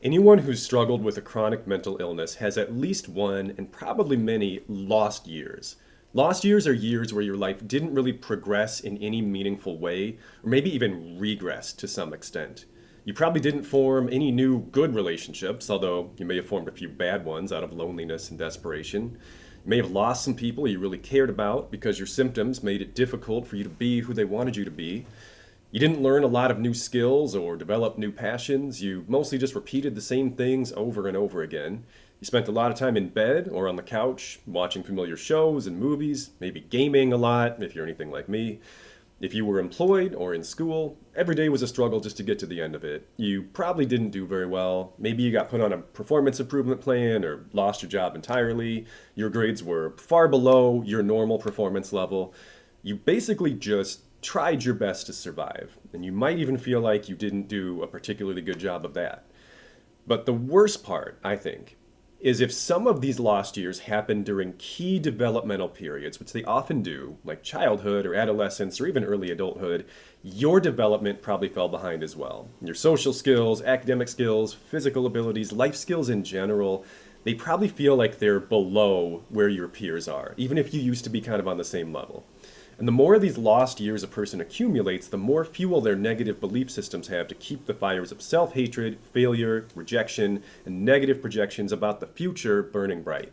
Anyone who's struggled with a chronic mental illness has at least one, and probably many, lost years. Lost years are years where your life didn't really progress in any meaningful way, or maybe even regressed to some extent. You probably didn't form any new good relationships, although you may have formed a few bad ones out of loneliness and desperation. You may have lost some people you really cared about because your symptoms made it difficult for you to be who they wanted you to be. You didn't learn a lot of new skills or develop new passions. You mostly just repeated the same things over and over again. You spent a lot of time in bed or on the couch watching familiar shows and movies, maybe gaming a lot if you're anything like me. If you were employed or in school, every day was a struggle just to get to the end of it. You probably didn't do very well. Maybe you got put on a performance improvement plan or lost your job entirely. Your grades were far below your normal performance level. You basically just tried your best to survive, and you might even feel like you didn't do a particularly good job of that. But the worst part, I think, is if some of these lost years happen during key developmental periods, which they often do, like childhood or adolescence or even early adulthood, your development probably fell behind as well. Your social skills, academic skills, physical abilities, life skills in general, they probably feel like they're below where your peers are, even if you used to be kind of on the same level. And the more of these lost years a person accumulates, the more fuel their negative belief systems have to keep the fires of self-hatred, failure, rejection, and negative projections about the future burning bright.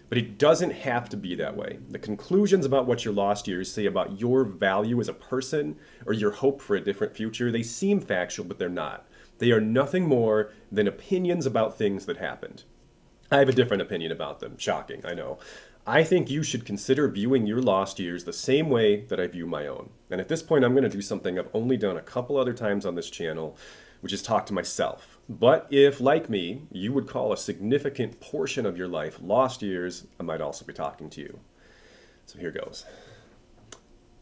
But it doesn't have to be that way. The conclusions about what your lost years say about your value as a person or your hope for a different future, they seem factual, but they're not. They are nothing more than opinions about things that happened. I have a different opinion about them. Shocking, I know. I think you should consider viewing your lost years the same way that I view my own. And at this point, I'm going to do something I've only done a couple other times on this channel, which is talk to myself. But if, like me, you would call a significant portion of your life lost years, I might also be talking to you. So here goes.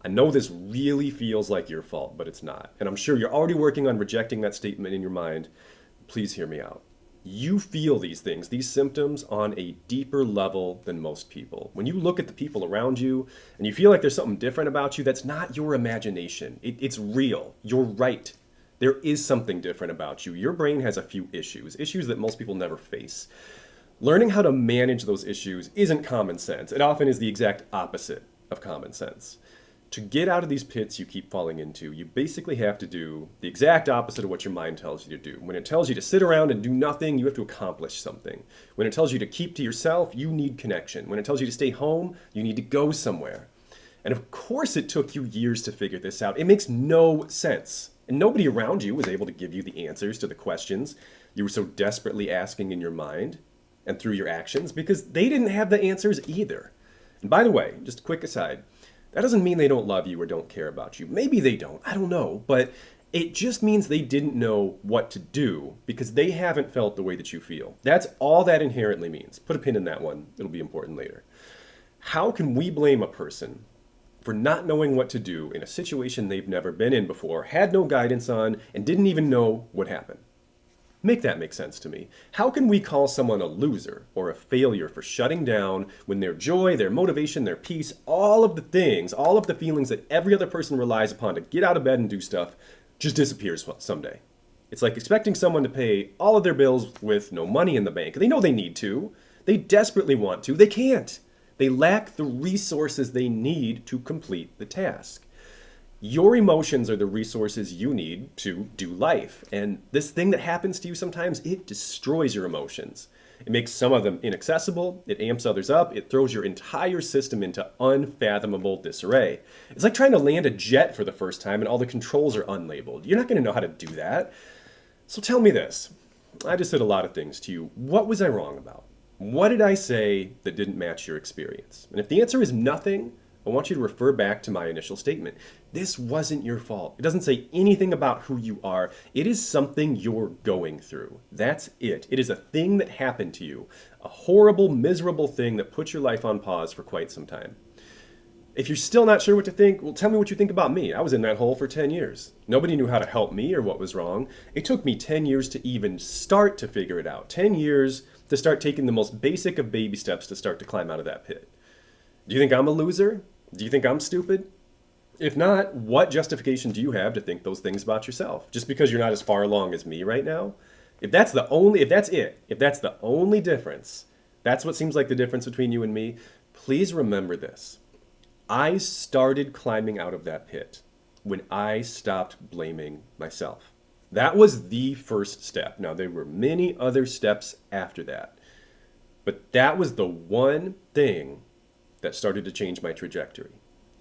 I know this really feels like your fault, but it's not. And I'm sure you're already working on rejecting that statement in your mind. Please hear me out. You feel these things, these symptoms, on a deeper level than most people. When you look at the people around you and you feel like there's something different about you, that's not your imagination. It's real. You're right. There is something different about you. Your brain has a few issues that most people never face. Learning how to manage those issues isn't common sense. It often is the exact opposite of common sense. To get out of these pits you keep falling into, you basically have to do the exact opposite of what your mind tells you to do. When it tells you to sit around and do nothing, you have to accomplish something. When it tells you to keep to yourself, you need connection. When it tells you to stay home, you need to go somewhere. And of course it took you years to figure this out. It makes no sense. And nobody around you was able to give you the answers to the questions you were so desperately asking in your mind and through your actions, because they didn't have the answers either. And by the way, just a quick aside, that doesn't mean they don't love you or don't care about you. Maybe they don't, I don't know, but it just means they didn't know what to do because they haven't felt the way that you feel. That's all that inherently means. Put a pin in that one, it'll be important later. How can we blame a person for not knowing what to do in a situation they've never been in before, had no guidance on, and didn't even know what happened? Make that make sense to me. How can we call someone a loser or a failure for shutting down when their joy, their motivation, their peace, all of the things, all of the feelings that every other person relies upon to get out of bed and do stuff just disappears someday? It's like expecting someone to pay all of their bills with no money in the bank. They know they need to. They desperately want to. They can't. They lack the resources they need to complete the task. Your emotions are the resources you need to do life. And this thing that happens to you sometimes, it destroys your emotions. It makes some of them inaccessible, it amps others up, it throws your entire system into unfathomable disarray. It's like trying to land a jet for the first time and all the controls are unlabeled. You're not going to know how to do that. So tell me this. I just said a lot of things to you. What was I wrong about? What did I say that didn't match your experience? And if the answer is nothing, I want you to refer back to my initial statement. This wasn't your fault. It doesn't say anything about who you are. It is something you're going through. That's it. It is a thing that happened to you. A horrible, miserable thing that put your life on pause for quite some time. If you're still not sure what to think, well, tell me what you think about me. I was in that hole for 10 years. Nobody knew how to help me or what was wrong. It took me 10 years to even start to figure it out. 10 years to start taking the most basic of baby steps to start to climb out of that pit. Do you think I'm a loser? Do you think I'm stupid? If not, what justification do you have to think those things about yourself? Just because you're not as far along as me right now? If that's the only difference, that's what seems like the difference between you and me, please remember this. I started climbing out of that pit when I stopped blaming myself. That was the first step. Now, there were many other steps after that, but that was the one thing that started to change my trajectory.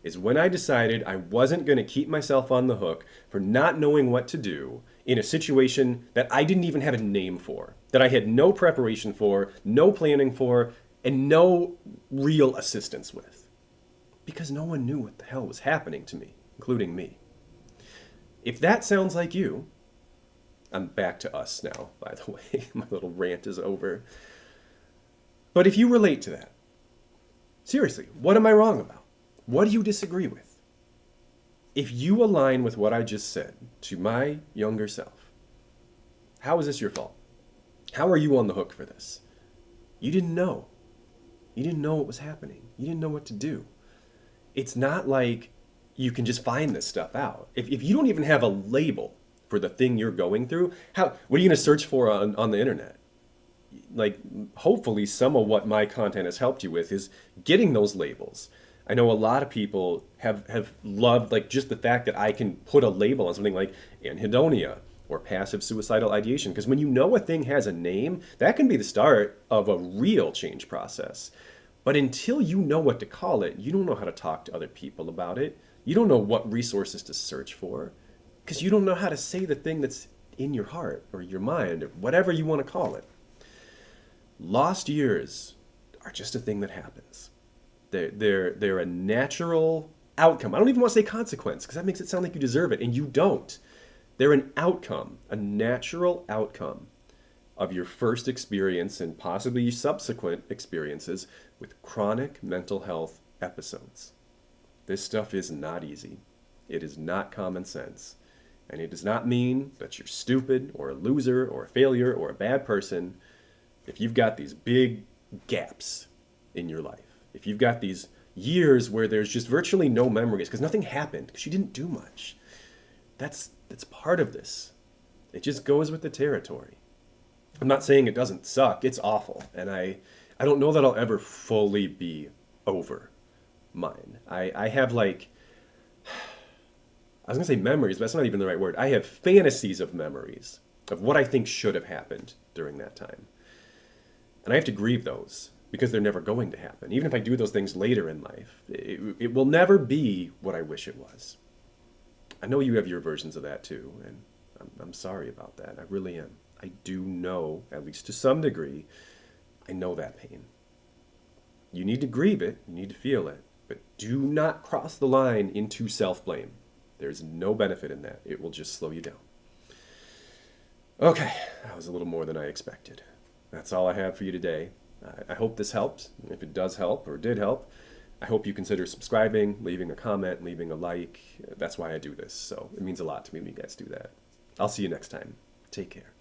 Is when I decided I wasn't going to keep myself on the hook for not knowing what to do in a situation that I didn't even have a name for, that I had no preparation for, no planning for, and no real assistance with. Because no one knew what the hell was happening to me, including me. If that sounds like you, I'm back to us now, by the way. My little rant is over. But if you relate to that, seriously, what am I wrong about? What do you disagree with? If you align with what I just said to my younger self, how is this your fault? How are you on the hook for this? You didn't know. You didn't know what was happening. You didn't know what to do. It's not like you can just find this stuff out. If you don't even have a label for the thing you're going through, what are you going to search for on the internet? Like, hopefully some of what my content has helped you with is getting those labels. I know a lot of people have loved like just the fact that I can put a label on something like anhedonia or passive suicidal ideation. Because when you know a thing has a name, that can be the start of a real change process. But until you know what to call it, you don't know how to talk to other people about it. You don't know what resources to search for. Because you don't know how to say the thing that's in your heart or your mind or whatever you want to call it. Lost years are just a thing that happens. They're a natural outcome. I don't even want to say consequence because that makes it sound like you deserve it, and you don't. They're an outcome, a natural outcome of your first experience and possibly subsequent experiences with chronic mental health episodes. This stuff is not easy. It is not common sense. And it does not mean that you're stupid or a loser or a failure or a bad person if you've got these big gaps in your life. If you've got these years where there's just virtually no memories because nothing happened, because you didn't do much. That's part of this. It just goes with the territory. I'm not saying it doesn't suck. It's awful. And I don't know that I'll ever fully be over mine. I have like, I was going to say memories, but that's not even the right word. I have fantasies of memories of what I think should have happened during that time. And I have to grieve those because they're never going to happen. Even if I do those things later in life, it will never be what I wish it was. I know you have your versions of that too, and I'm sorry about that. I really am. I do know, at least to some degree, I know that pain. You need to grieve it, you need to feel it, but do not cross the line into self-blame. There's no benefit in that. It will just slow you down. Okay, that was a little more than I expected. That's all I have for you today. I hope this helped. If it does help or did help, I hope you consider subscribing, leaving a comment, leaving a like. That's why I do this. So it means a lot to me when you guys do that. I'll see you next time. Take care.